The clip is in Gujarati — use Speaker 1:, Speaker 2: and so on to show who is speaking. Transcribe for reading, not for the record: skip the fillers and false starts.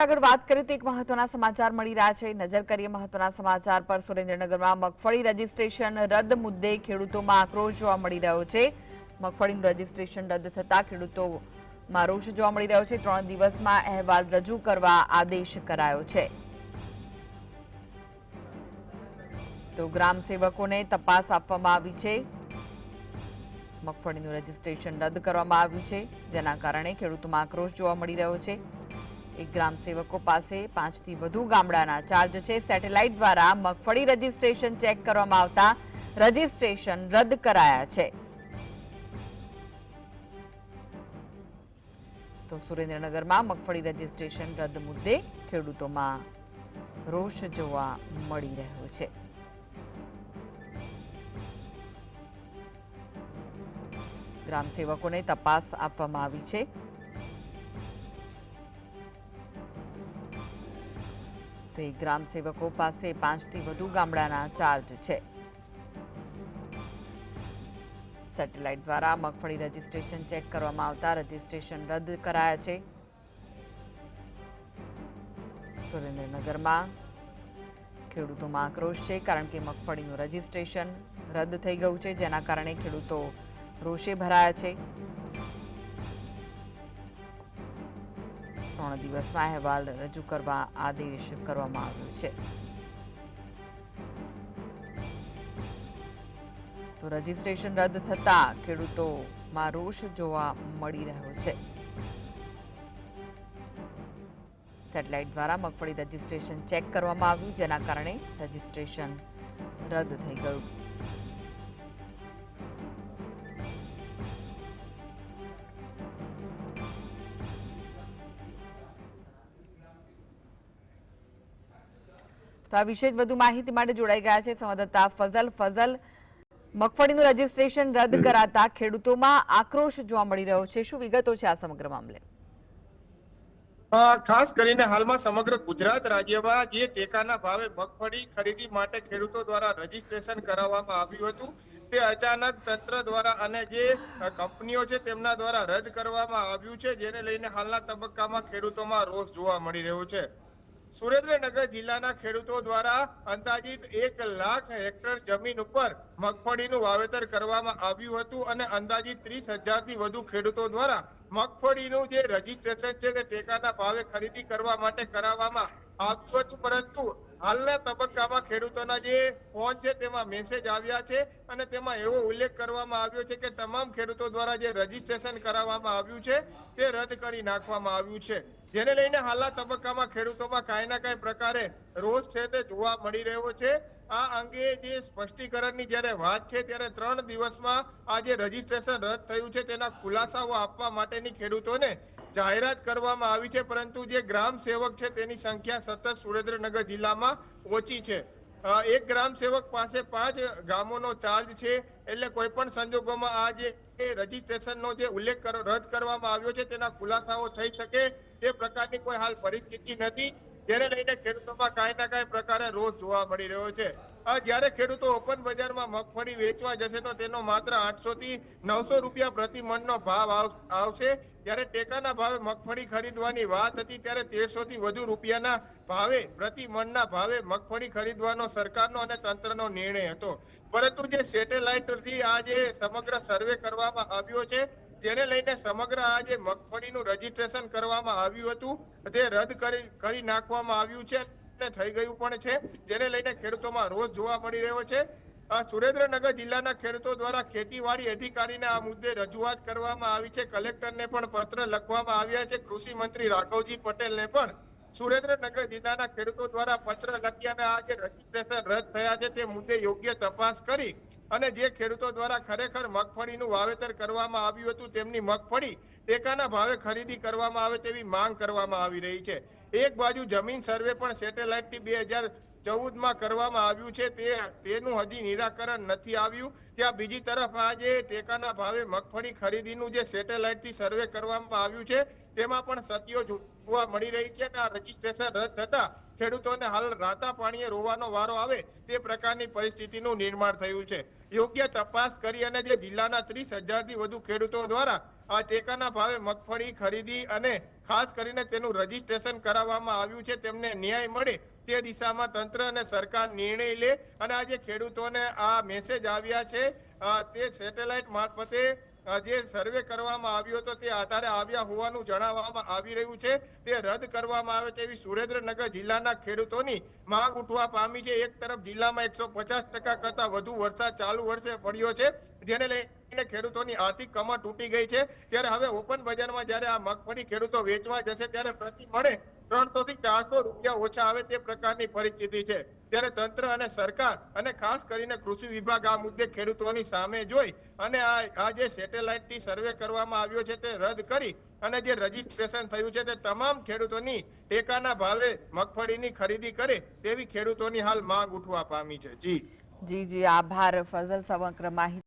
Speaker 1: આગળ વાત કરીએ તો એક મહત્વના સમાચાર મળી રહ્યા છે। નજર કરીએ મહત્વના સમાચાર પર। સુરેન્દ્રનગરમાં મગફળી રજીસ્ટ્રેશન રદ મુદ્દે ખેડૂતોમાં આક્રોશ જોવા મળી રહ્યો છે। મગફળીનું રજીસ્ટ્રેશન રદ થતા ખેડૂતોમાં રોષ જોવા મળી રહ્યો છે। 3 દિવસમાં અહેવાલ રજૂ કરવા આદેશ કરાયો છે। તો ગ્રામ સેવકોને તપાસ આપવામાં આવી છે। મગફળીનું રજીસ્ટ્રેશન રદ કરવામાં આવ્યું છે, જેના કારણે ખેડૂતોમાં આક્રોશ જોવા મળી રહ્યો છે। એક ગ્રામ સેવકો પાસે 5 થી વધુ ગામડાના ચાર્જ છે। સેટેલાઇટ દ્વારા મગફળી રજીસ્ટ્રેશન ચેક કરવામાં આવતા રજીસ્ટ્રેશન રદ કરાયા છે। તો સુરેન્દ્રનગરમાં મગફળી રજીસ્ટ્રેશન રદ મુદ્દે ખેડૂતોમાં રોષ જોવા મળી રહ્યો છે। ગ્રામ સેવકોને તપાસ આપવામાં આવી છે। તો એક ગ્રામ સેવકો પાસે 5 થી વધુ ગામડાના ચાર્જ છે। સેટેલાઇટ દ્વારા મગફળી રજીસ્ટ્રેશન ચેક કરવામાં આવતા રજીસ્ટ્રેશન રદ કરાયા છે। સુરેન્દ્રનગરમાં ખેડૂતોમાં આક્રોશ છે, કારણ કે મગફળીનું રજીસ્ટ્રેશન રદ થઈ ગયું છે, જેના કારણે ખેડૂતો રોષે ભરાયા છે। 3 દિવસમાં અહેવાલ રજૂ કરવા આદેશ કરવામાં આવ્યો છે। તો રજીસ્ટ્રેશન રદ થતા ખેડૂતોમાં રોષ જોવા મળી રહ્યો છે। સેટેલાઇટ દ્વારા મગફળી રજીસ્ટ્રેશન ચેક કરવામાં આવ્યું, જેના કારણે રજીસ્ટ્રેશન રદ થઈ ગયું। તો આ વિશે વધુ માહિતી માટે જોડાઈ ગયા છે સંવાદદાતા ફઝલ। મગફળીનું રજીસ્ટ્રેશન રદ કરાતા ખેડૂતોમાં આક્રોશ જોવા મળી રહ્યો છે। શું વિગતો છે આ સમગ્ર મામલે?
Speaker 2: ખાસ કરીને હાલમાં સમગ્ર ગુજરાત રાજ્યમાં જે ટેકાના ભાવે મગફળી ખરીદી માટે ખેડૂતો દ્વારા રજીસ્ટ્રેશન કરાવવામાં આવ્યું હતું, તે અચાનક તંત્ર દ્વારા અને જે કંપનીઓ છે તેમના દ્વારા રદ કરવામાં આવ્યું છે, જેને લઈને હાલના તબક્કામાં ખેડૂતોમાં રોષ જોવા મળી રહ્યો છે। સુરેન્દ્રનગર જિલ્લાના ખેડૂતો દ્વારા અંદાજિત 1 લાખ હેક્ટર જમીન ઉપર મગફળીનું વાવેતર કરવામાં આવ્યું હતું અને અંદાજિત 30,000 થી વધુ ખેડૂતો દ્વારા મગફળીનું જે રજીસ્ટ્રેશન છે તે ટેકાના ભાવે ખરીદી કરવા માટે કરાવવામાં આવ્યું હતું, પરંતુ હાલના તબક્કામાં ખેડૂતોના જે ફોન છે તેમાં મેસેજ આવ્યા છે અને તેમાં એવો ઉલ્લેખ કરવામાં આવ્યો છે કે તમામ ખેડૂતો દ્વારા જે રજીસ્ટ્રેશન કરાવવામાં આવ્યું છે તે રદ કરી નાખવામાં આવ્યું છે, જેને લઈને હાલના તબક્કામાં ખેડૂતોમાં કાંઈ ના કાંઈ પ્રકારે રોષ છે તે જોવા મળી રહ્યો છે। આ અંગે જે સ્પષ્ટીકરણની જ્યારે વાત છે, ત્યારે 3 દિવસમાં આ જે રજીસ્ટ્રેશન રદ થયું છે તેના ખુલાસાઓ આપવા માટેની ખેડૂતોને જાહેરાત કરવામાં આવી છે, પરંતુ જે ગ્રામ સેવક છે તેની સંખ્યા સતત સુરેન્દ્રનગર જિલ્લામાં ઓછી છે। એક ગ્રામ સેવક પાસે 5 ગામોનો ચાર્જ છે, એટલે કોઈ પણ સંજોગોમાં આ જે રજીસ્ટ્રેશનનો જે ઉલ્લેખ રદ કરવામાં આવ્યો છે તેના ખુલાસાઓ થઈ શકે તે પ્રકારની કોઈ હાલ પરિસ્થિતિ નથી, જેને લઈને ખેડૂતોમાં કાંઈ ના કાંઈ પ્રકારે રોષ જોવા મળી રહ્યો છે। જ્યારે ખેડૂતો ઓપન બજારમાં મગફળી વેચવા જશે તો તેનો માત્ર 800 થી 900 રૂપિયા પ્રતિ મણનો ભાવ આવશે, ત્યારે ટેકાના ભાવે મગફળી ખરીદવાની વાત હતી ત્યારે 1300 થી વધુ રૂપિયાના ભાવે પ્રતિ મણના ભાવે મગફળી ખરીદવાનો સરકારનો અને તંત્રનો નિર્ણય હતો, પરંતુ જે સેટેલાઇટથી આ જે સમગ્ર સર્વે કરવામાં આવ્યો છે જેને લઈને સમગ્ર આ જે મગફળીનું રજીસ્ટ્રેશન કરવામાં આવ્યું હતું તે રદ કરી નાખવામાં આવ્યું છે અને થઈ ગયું પણ છે, જેને લઈને ખેડૂતોમાં રોષ જોવા મળી રહ્યો છે। સુરેન્દ્રનગર જિલ્લાના ખેડૂતો દ્વારા ખેતીવાડી અધિકારીને આ મુદ્દે રજૂઆત કરવામાં આવી છે। કલેક્ટરને પણ પત્ર લખવામાં આવ્યા છે। કૃષિ મંત્રી રાઘવજી પટેલને પણ સુરેન્દ્રનગર જિલ્લાના ખેડૂતો દ્વારા પત્ર લખ્યાને આ જે રજીસ્ટ્રેશન રદ થયા છે તે મુદ્દે યોગ્ય તપાસ કરી અને જે ખેડૂતો દ્વારા ખરેખર મગફળીનું વાવેતર કરવામાં આવ્યું હતું તેમની મગફળી ટેકાના ભાવે ખરીદી કરવામાં આવે તેવી માંગ કરવામાં આવી રહી છે। એક બાજુ જમીન સર્વે પણ સેટેલાઇટથી 2014માં કરવામાં આવ્યું છે, તેનું હજી નિરાકરણ નથી આવ્યું, ત્યાં બીજી તરફ આ જે ટેકાના ભાવે મગફળી ખરીદીનું જે સેટેલાઇટથી સર્વે કરવામાં આવ્યું છે તેમાં પણ સત્યો જોવા મળી રહી છે અને આ રજીસ્ટ્રેશન રદ થતા ખેડૂતોને હાલ રાતા પાણીએ રોવાનો વારો આવે તે પ્રકારની પરિસ્થિતિનું નિર્માણ થયું છે। યોગ્ય તપાસ કરી અને જે જિલ્લાના 30,000 થી વધુ ખેડૂતો દ્વારા આ ટેકાના ભાવે મગફળી ખરીદી અને ખાસ કરીને તેનું રજીસ્ટ્રેશન કરાવવામાં આવ્યું છે તેમને ન્યાય મળે તે દિશામાં તંત્ર અને સરકાર નિર્ણય લે અને આજે ખેડૂતોને આ મેસેજ આવ્યા છે તે સેટેલાઇટ મારફતે જે સર્વે કરવામાં આવ્યો હતો તે આધારે આવ્યા હોવાનું જણાવવામાં આવી રહ્યું છે તે રદ કરવામાં આવે તેવી સુરેન્દ્રનગર જિલ્લાના ખેડૂતોની માંગ ઉઠવા પામી છે. એક તરફ જિલ્લામાં 150% કરતા વધુ વરસાદ ચાલુ વર્ષે પડ્યો છે જેને લઈને ખેડૂતોની આર્થિક કમર તૂટી ગઈ છે. ત્યારે હવે ઓપન બજારમાં જ્યારે આ મગફળી ખેડૂતો વેચવા જશે ત્યારે પ્રતિ મણે 300 થી 400 રૂપિયા ઓછા આવે તે પ્રકારની પરિસ્થિતિ છે. ત્યારે તંત્ર અને સરકાર અને ખાસ કરીને કૃષિ વિભાગ આ મુદ્દે ખેડૂતોની સામે જોઈ અને આ જે સેટેલાઇટથી સર્વે કરવામાં આવ્યો છે તે રદ કરી અને જે રજીસ્ટ્રેશન થયું છે તે તમામ ખેડૂતોની ટેકાના ભાવે મગફળીની ખરીદી કરે તેવી ખેડૂતોની હાલ માંગ ઉઠવા પામી છે. જી
Speaker 1: આભાર ફઝલ. સમગ્ર માહિતી